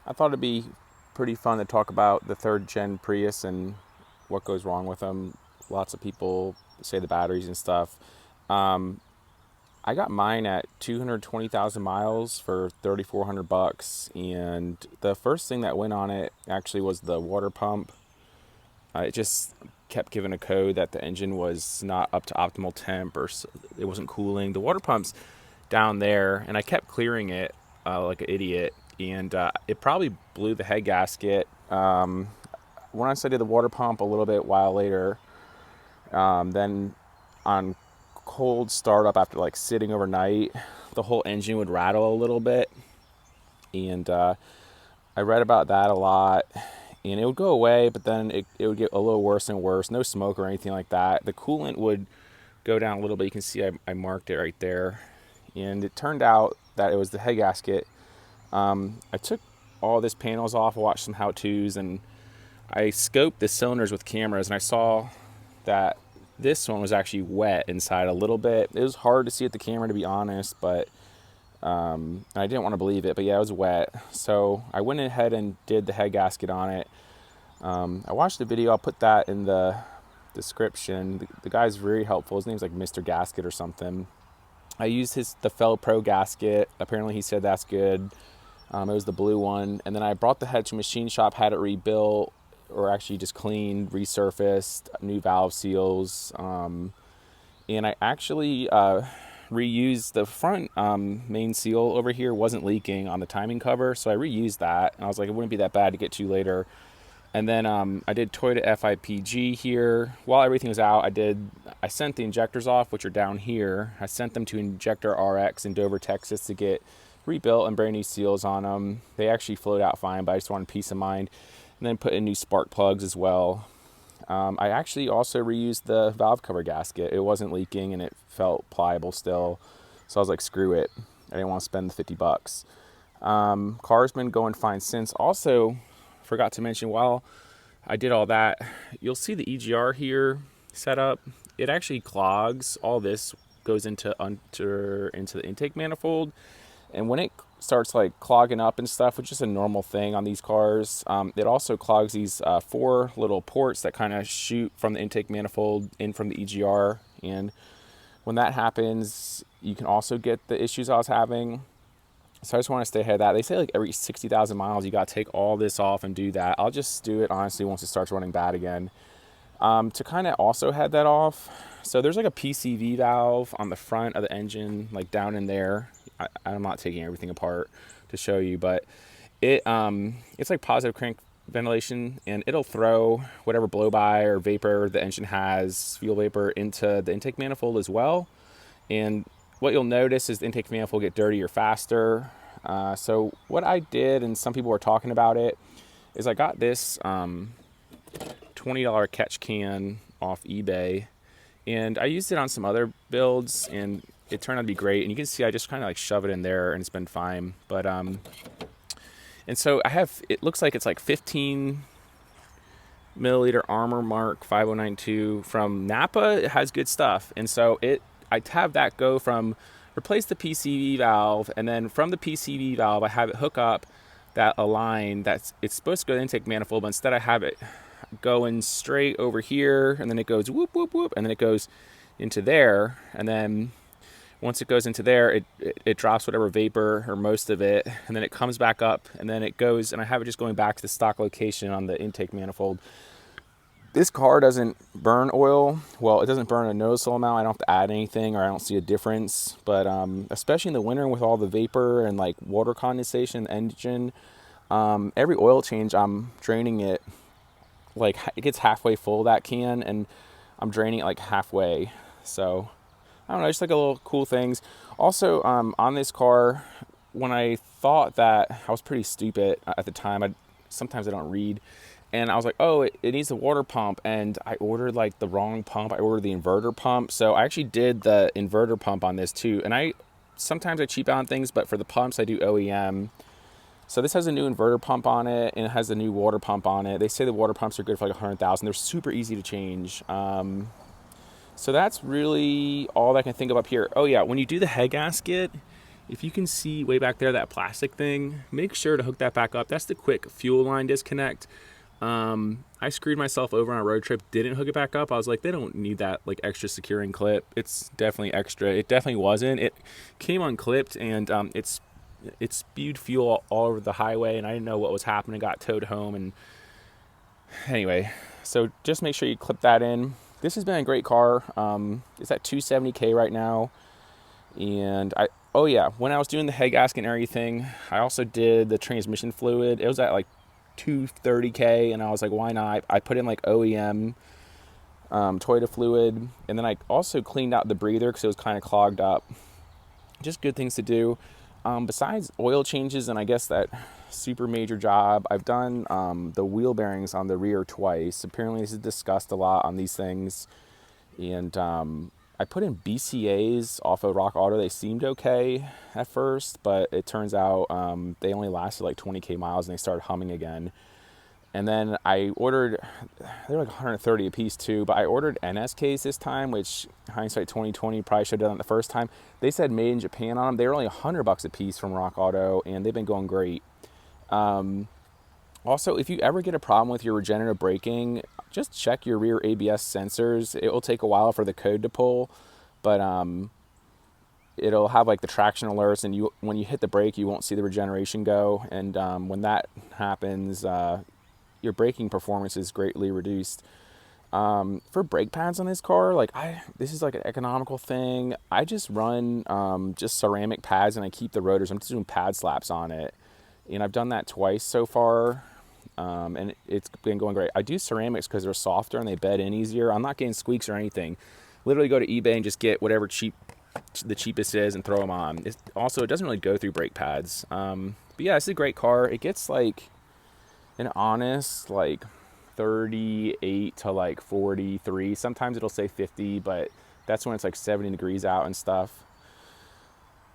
I thought it'd be pretty fun to talk about the third gen Prius and what goes wrong with them. Lots of people say the batteries and stuff. Um, I got mine at 220,000 miles for 3,400 bucks, and the first thing that went on it actually was the water pump. It just kept giving a code that the engine was not up to optimal temp, or it wasn't cooling. The water pump's down there, and I kept clearing it like an idiot, and it probably blew the head gasket. Once I did the water pump a little bit while later, then on cold startup after like sitting overnight, the whole engine would rattle a little bit, and I read about that a lot, and it would go away, but then it would get a little worse and worse. No smoke or anything like that. The coolant would go down a little bit. You can see I marked it right there, and it turned out that it was the head gasket. I took all this panels off, watched some how-tos, and I scoped the cylinders with cameras, and I saw that this one was actually wet inside a little bit. It was hard to see at the camera, to be honest, but I didn't want to believe it. But yeah, it was wet. So I went ahead and did the head gasket on it. I watched the video. I'll put that in the description. The guy's very helpful. His name's like Mr. Gasket or something. I used the Fel Pro gasket. Apparently he said that's good. It was the blue one. And then I brought the head to machine shop, had it rebuilt, or actually just cleaned, resurfaced, new valve seals. And I actually reused the front main seal over here. Wasn't leaking on the timing cover, so I reused that. And I was like, it wouldn't be that bad to get to later. And then I did Toyota FIPG here. While everything was out, I sent the injectors off, which are down here. I sent them to Injector RX in Dover, Texas, to get rebuilt and brand new seals on them. They actually flowed out fine, but I just wanted peace of mind. And then put in new spark plugs as well. I actually also reused the valve cover gasket. It wasn't leaking and it felt pliable still. So I was like, screw it. I didn't want to spend the 50 bucks. Car's been going fine since. Also, forgot to mention, while I did all that, you'll see the EGR here set up. It actually clogs. All this goes into the intake manifold. And when it starts like clogging up and stuff, which is a normal thing on these cars, it also clogs these 4 little ports that kind of shoot from the intake manifold in from the EGR. And when that happens, you can also get the issues I was having. So I just want to stay ahead of that. They say like every 60,000 miles you got to take all this off and do that. I'll just do it honestly once it starts running bad again. To kind of also head that off, so there's like a PCV valve on the front of the engine, like down in there. I'm not taking everything apart to show you, but it's like positive crank ventilation, and it'll throw whatever blow by or vapor the engine has, fuel vapor, into the intake manifold as well. And what you'll notice is the intake manifold get dirtier faster. So what I did, and some people were talking about it, is I got this $20 catch can off eBay, and I used it on some other builds, and it turned out to be great. And you can see I just kind of like shove it in there and it's been fine. But and so it looks like it's like 15 milliliter Armor Mark 5092 from Napa. It has good stuff. And so I have that go from replace the PCV valve, and then from the PCV valve I have it hook up a line it's supposed to go to the intake manifold, but instead I have it going straight over here, and then it goes whoop whoop whoop, and then it goes into there, and then once it goes into there, it drops whatever vapor or most of it, and then it comes back up, and then it goes, and I have it just going back to the stock location on the intake manifold. This car doesn't burn oil. Well, it doesn't burn a noticeable amount. I don't have to add anything, or I don't see a difference. But especially in the winter with all the vapor and like water condensation in the engine, every oil change I'm draining it, like it gets halfway full, that can, and I'm draining it like halfway. So I don't know, just like a little cool things. Also, on this car, when I thought that, I was pretty stupid at the time. Sometimes I don't read. And I was like, oh, it needs a water pump. And I ordered like the wrong pump. I ordered the inverter pump. So I actually did the inverter pump on this too. And sometimes I cheap out on things, but for the pumps I do OEM. So this has a new inverter pump on it, and it has a new water pump on it. They say the water pumps are good for like 100,000. They're super easy to change. So that's really all I can think of up here. Oh yeah, when you do the head gasket, If you can see way back there, that plastic thing, make sure to hook that back up. That's the quick fuel line disconnect. I screwed myself over on a road trip, didn't hook it back up. I was like, they don't need that like extra securing clip. It's definitely extra. It definitely wasn't. It came unclipped, and it spewed fuel all over the highway, and I didn't know what was happening. Got towed home, and anyway, so just make sure you clip that in. This has been a great car. It's at 270K right now, and oh yeah, when I was doing the head gasket and everything, I also did the transmission fluid. It was at like 230K, and I was like, why not? I put in like OEM Toyota fluid, and then I also cleaned out the breather because it was kind of clogged up. Just good things to do. Besides oil changes and I guess that super major job, I've done the wheel bearings on the rear twice. Apparently this is discussed a lot on these things, and I put in BCAs off of Rock Auto. They seemed okay at first, but it turns out they only lasted like 20K miles, and they started humming again. And then I ordered, they're like 130 a piece too, but I ordered NSKs this time, which hindsight 2020 probably should have done it the first time. They said made in Japan on them. They were only $100 a piece from Rock Auto, and they've been going great. Also, if you ever get a problem with your regenerative braking, just check your rear ABS sensors. It will take a while for the code to pull, but it'll have like the traction alerts, and when you hit the brake, you won't see the regeneration go. And when that happens, your braking performance is greatly reduced. For brake pads on this car, this is like an economical thing. I just run just ceramic pads, and I keep the rotors. I'm just doing pad slaps on it, and I've done that twice so far, and it's been going great. I do ceramics because they're softer and they bed in easier. I'm not getting squeaks or anything. Literally go to eBay and just get whatever the cheapest is and throw them on. It doesn't really go through brake pads. But yeah, it's a great car. It gets like an honest like 38 to like 43. Sometimes it'll say 50, but that's when it's like 70 degrees out and stuff.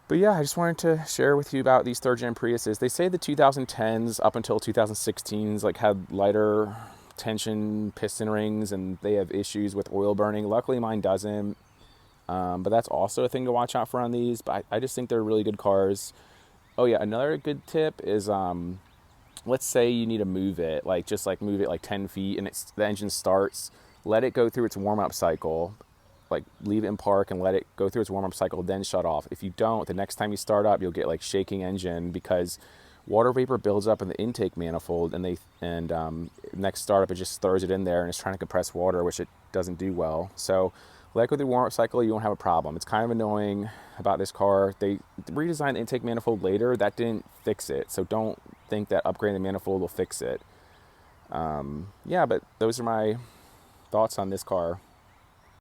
But yeah, I just wanted to share with you about these third gen Priuses. They say the 2010s up until 2016s like had lighter tension piston rings, and they have issues with oil burning. Luckily mine doesn't, but that's also a thing to watch out for on these. But I just think they're really good cars. Oh yeah, another good tip is let's say you need to move it, just move it like 10 feet, and the engine starts. Let it go through its warm-up cycle. Like leave it in park and let it go through its warm-up cycle, then shut off. If you don't, the next time you start up, you'll get like shaking engine because water vapor builds up in the intake manifold, and next startup it just throws it in there and it's trying to compress water, which it doesn't do well. So let it go through the warm-up cycle, you won't have a problem. It's kind of annoying about this car. They redesigned the intake manifold later. That didn't fix it, so don't think that upgrading the manifold will fix it. Yeah, but those are my thoughts on this car.